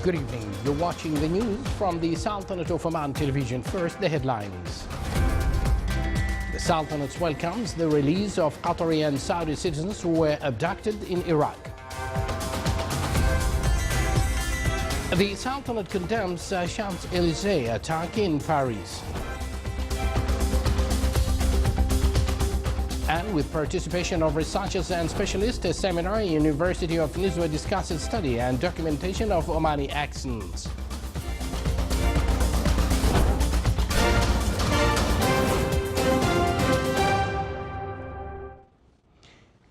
Good evening. You're watching the news from the Sultanate of Oman television. First, the headlines. The Sultanate welcomes the release of Qatari and Saudi citizens who were abducted in Iraq. The Sultanate condemns Champs-Élysées attack in Paris. And with participation of researchers and specialists, a seminar at University of Nizwa discusses study and documentation of Omani accents.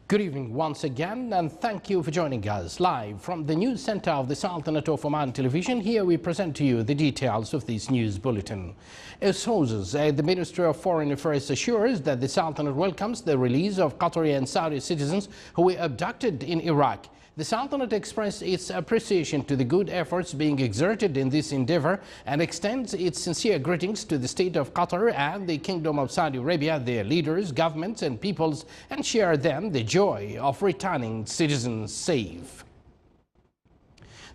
Good evening once again, and thank you for joining us live from the news center of the Sultanate of Oman television. Here we present to you the details of this news bulletin. As sources at the Ministry of Foreign Affairs assures that the Sultanate welcomes the release of Qatari and Saudi citizens who were abducted in Iraq. The Sultanate expressed its appreciation to the good efforts being exerted in this endeavor and extends its sincere greetings to the State of Qatar and the Kingdom of Saudi Arabia, their leaders, governments and peoples, and share them the joy of returning citizens safe.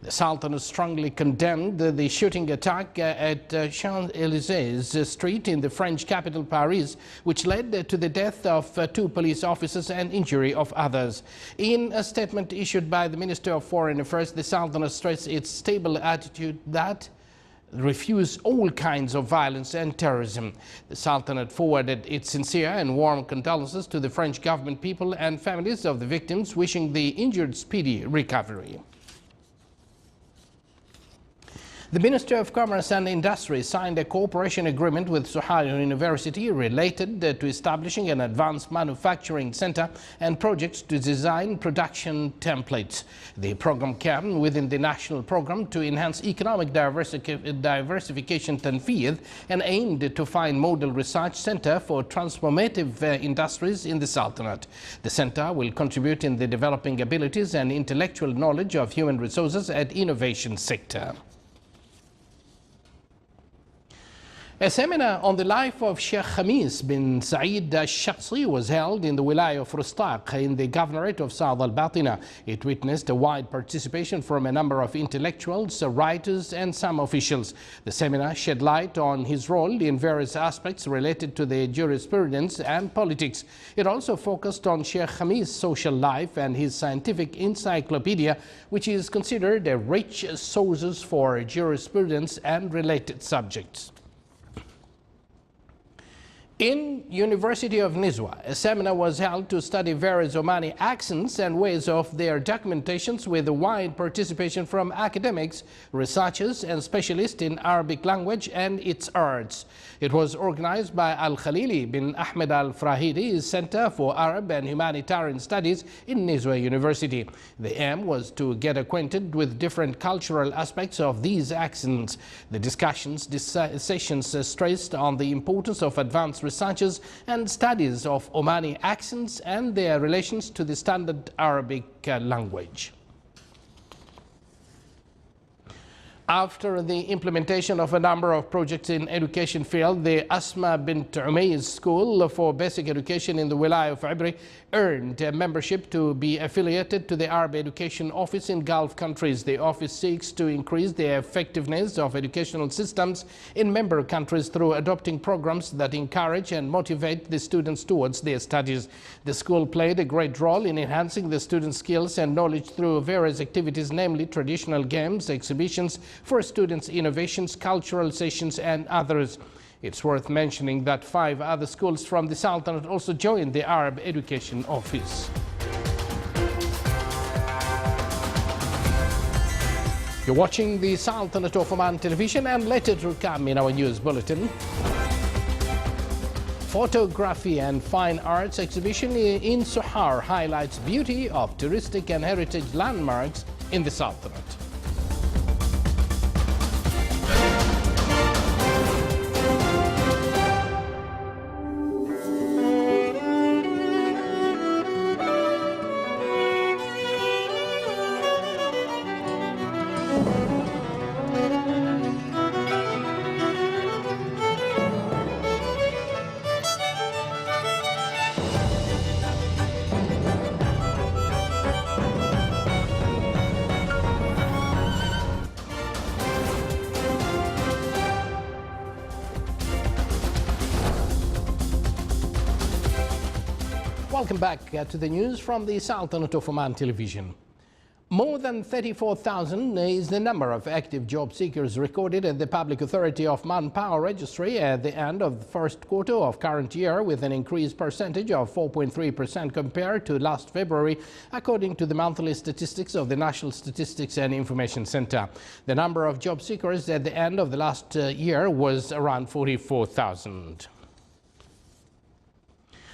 The Sultanate strongly condemned the shooting attack at Champs-Élysées Street in the French capital Paris, which led to the death of 2 police officers and injury of others. In a statement issued by the Minister of Foreign Affairs, the Sultanate stressed its stable attitude that refuse all kinds of violence and terrorism. The Sultanate forwarded its sincere and warm condolences to the French government, people and families of the victims, wishing the injured speedy recovery. The Ministry of Commerce and Industry signed a cooperation agreement with Sohar University related to establishing an advanced manufacturing center and projects to design production templates. The program came within the national program to enhance economic diversification Tanfidh and aimed to find model research center for transformative industries in the Sultanate. The center will contribute in the developing abilities and intellectual knowledge of human resources at innovation sector. A seminar on the life of Sheikh Khamis bin Saeed al-Shakhsi was held in the Wilaya of Rustaq in the Governorate of South al-Batina. It witnessed a wide participation from a number of intellectuals, writers and some officials. The seminar shed light on his role in various aspects related to the jurisprudence and politics. It also focused on Sheikh Khamis' social life and his scientific encyclopedia, which is considered a rich source for jurisprudence and related subjects. In University of Nizwa, a seminar was held to study various Omani accents and ways of their documentations with a wide participation from academics, researchers and specialists in Arabic language and its arts. It was organized by Al-Khalili bin Ahmed Al-Frahidi Center for Arab and Humanitarian Studies in Nizwa University. The aim was to get acquainted with different cultural aspects of these accents. The sessions stressed on the importance of advanced researches and studies of Omani accents and their relations to the standard Arabic language. After the implementation of a number of projects in education field, the Asma bint Umayz School for Basic Education in the Wilaya of Ibri earned a membership to be affiliated to the Arab Education Office in Gulf countries. The office seeks to increase the effectiveness of educational systems in member countries through adopting programs that encourage and motivate the students towards their studies. The school played a great role in enhancing the students' skills and knowledge through various activities, namely traditional games, exhibitions for students, innovations, cultural sessions and others. It's worth mentioning that 5 other schools from the Sultanate also joined the Arab Education Office. You're watching the Sultanate of Oman television, and later to come in our news bulletin. Photography and Fine Arts exhibition in Sohar highlights beauty of touristic and heritage landmarks in the Sultanate. Welcome back to the news from the Sultanate of Oman television. More than 34,000 is the number of active job seekers recorded at the Public Authority of Manpower Registry at the end of the first quarter of current year, with an increased percentage of 4.3% compared to last February, according to the monthly statistics of the National Statistics and Information Center. The number of job seekers at the end of the last year was around 44,000.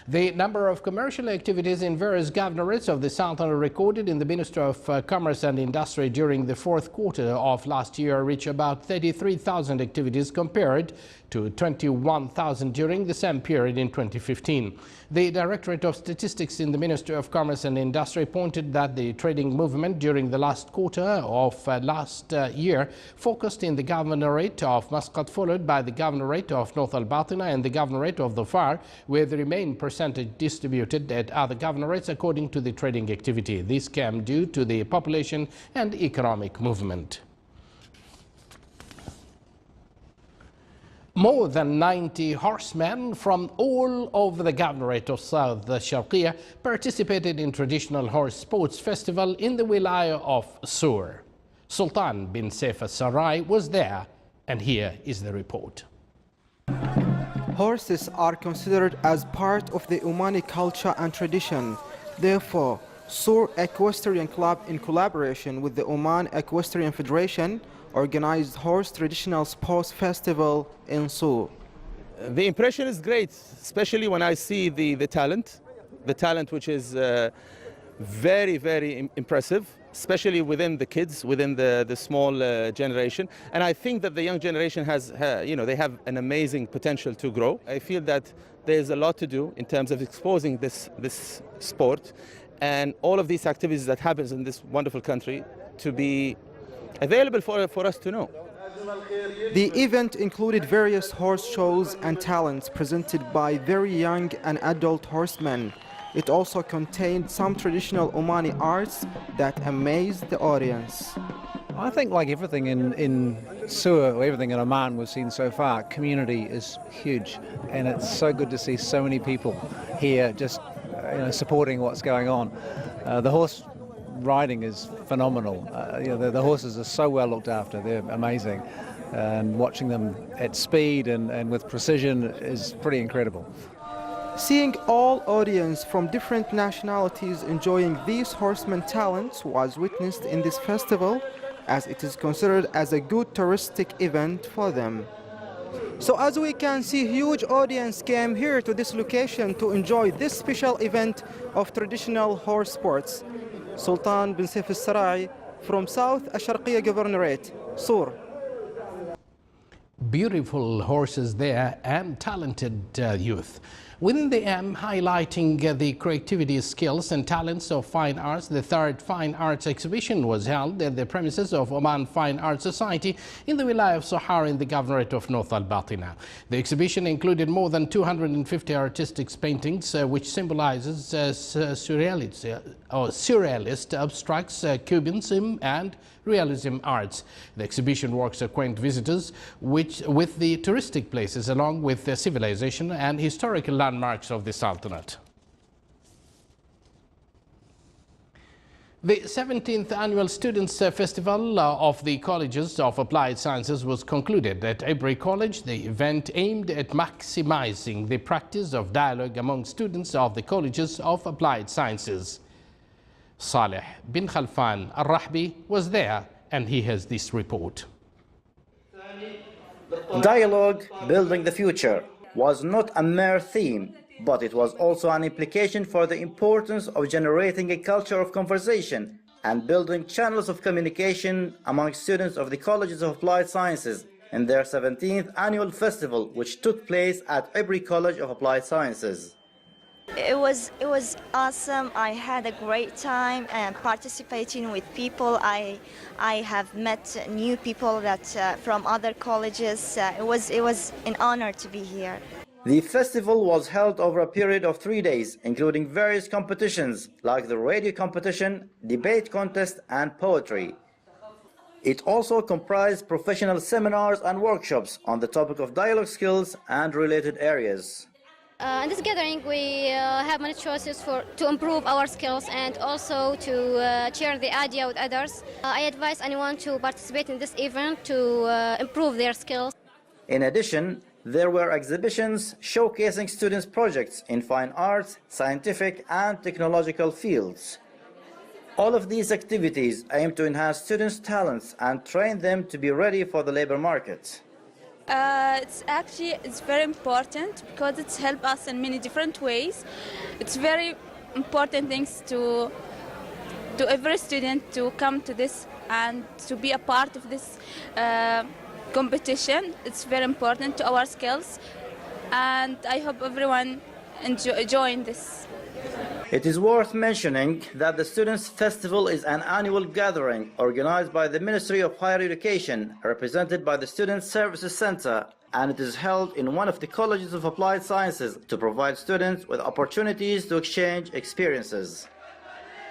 The number of commercial activities in various governorates of the Sultanate recorded in the Ministry of Commerce and Industry during the fourth quarter of last year reached about 33,000 activities compared to 21,000 during the same period in 2015. The Directorate of Statistics in the Ministry of Commerce and Industry pointed that the trading movement during the last quarter of last year focused in the governorate of Muscat, followed by the governorate of North Al-Batina and the governorate of Dhofar, with the remaining percentage distributed at other governorates according to the trading activity. This came due to the population and economic movement. More than 90 horsemen from all over the governorate of South Sharqiya participated in traditional horse sports festival in the wilaya of Sur. Sultan bin Saif al-Sarai was there, and here is the report. Horses are considered as part of the Omani culture and tradition. Therefore, Sur Equestrian Club, in collaboration with the Oman Equestrian Federation, organized Horse Traditional Sports Festival in Sur. The impression is great, especially when I see the talent which is very, very impressive, especially within the kids, within the small generation. And I think that the young generation has, they have an amazing potential to grow. I feel that there's a lot to do in terms of exposing this sport and all of these activities that happens in this wonderful country to be available for us to know. The event included various horse shows and talents presented by very young and adult horsemen. It also contained some traditional Omani arts that amazed the audience. I think, like everything in Sur, or everything in Oman we've seen so far, community is huge, and it's so good to see so many people here just supporting what's going on. The horse riding is phenomenal. The horses are so well looked after. They're amazing, and watching them at speed and with precision is pretty incredible. Seeing all audience from different nationalities enjoying these horsemen talents was witnessed in this festival, as it is considered as a good touristic event for them. So as we can see, huge audience came here to this location to enjoy this special event of traditional horse sports. Sultan bin Saif al-Sarai from South Sharqiya Governorate, Sur. Beautiful horses there and talented youth. Within the aim highlighting the creativity, skills and talents of fine arts, the third Fine Arts exhibition was held at the premises of Oman Fine Arts Society in the Wilaya of Sohar in the Governorate of North Al-Batina. The exhibition included more than 250 artistic paintings which symbolizes surrealist, abstracts, cubism and realism arts. The exhibition works acquaint visitors with the touristic places along with the civilization and historical landmarks of the Sultanate. The 17th Annual Students' Festival of the Colleges of Applied Sciences was concluded at Ibri College. The event aimed at maximizing the practice of dialogue among students of the Colleges of Applied Sciences. Saleh bin Khalfan Al-Rahbi was there, and he has this report. Dialogue, building the future, was not a mere theme, but it was also an implication for the importance of generating a culture of conversation and building channels of communication among students of the Colleges of Applied Sciences in their 17th annual festival, which took place at Ibri College of Applied Sciences. It was awesome. I had a great time participating with people. I have met new people that from other colleges. It was an honor to be here. The festival was held over a period of 3 days, including various competitions like the radio competition, debate contest, and poetry. It also comprised professional seminars and workshops on the topic of dialogue skills and related areas. In this gathering, we have many choices to improve our skills and also to share the idea with others. I advise anyone to participate in this event to improve their skills. In addition, there were exhibitions showcasing students' projects in fine arts, scientific and technological fields. All of these activities aim to enhance students' talents and train them to be ready for the labor market. It's very important because it's helped us in many different ways. It's very important things to every student to come to this and to be a part of this competition. It's very important to our skills, and I hope everyone join this. It is worth mentioning that the Students' Festival is an annual gathering organized by the Ministry of Higher Education, represented by the Student Services Center, and it is held in one of the colleges of applied sciences to provide students with opportunities to exchange experiences.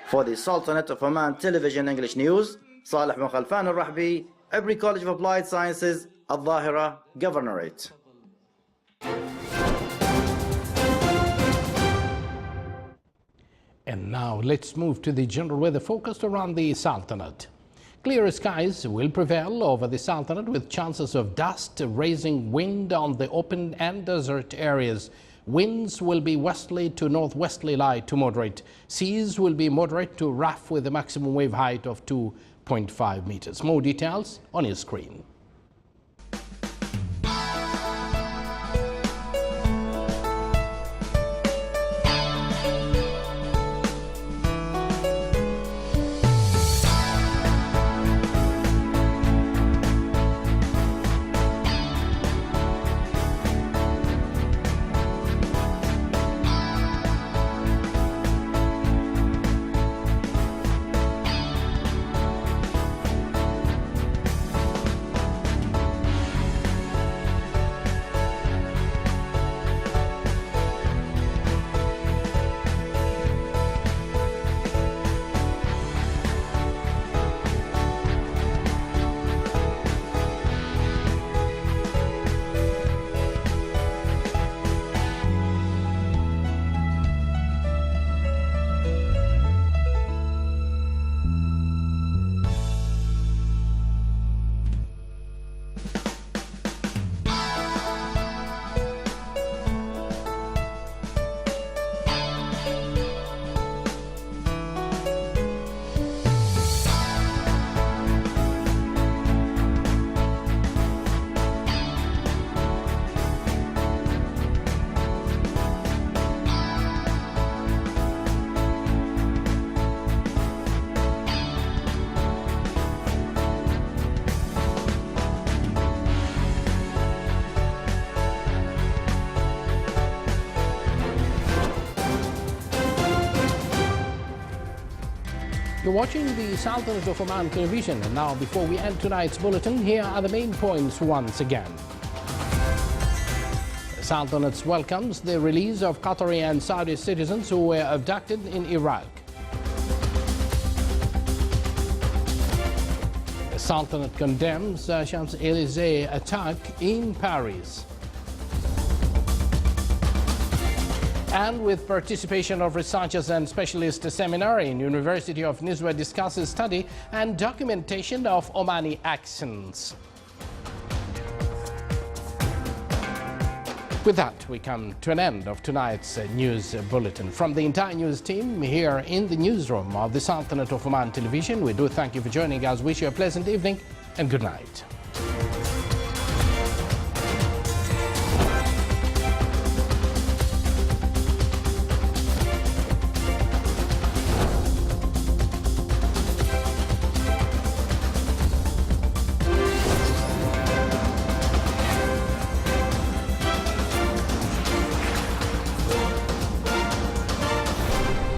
For the Sultanate of Oman Television English News, Saleh bin Khalfan al-Rahbi, Every College of Applied Sciences, Al-Dhahira Governorate. And now let's move to the general weather focused around the Sultanate. Clear skies will prevail over the Sultanate with chances of dust, raising wind on the open and desert areas. Winds will be westerly to northwesterly light to moderate. Seas will be moderate to rough with a maximum wave height of 2.5 meters. More details on your screen. You're watching the Sultanate of Oman television, and now before we end tonight's bulletin, here are the main points once again. The Sultanate welcomes the release of Qatari and Saudi citizens who were abducted in Iraq. The Sultanate condemns Champs-Élysées attack in Paris. And with participation of researchers and specialists, a seminar in University of Nizwa discusses study and documentation of Omani accents. With that, we come to an end of tonight's news bulletin. From the entire news team here in the newsroom of the Sultanate of Oman television, we do thank you for joining us, wish you a pleasant evening and good night.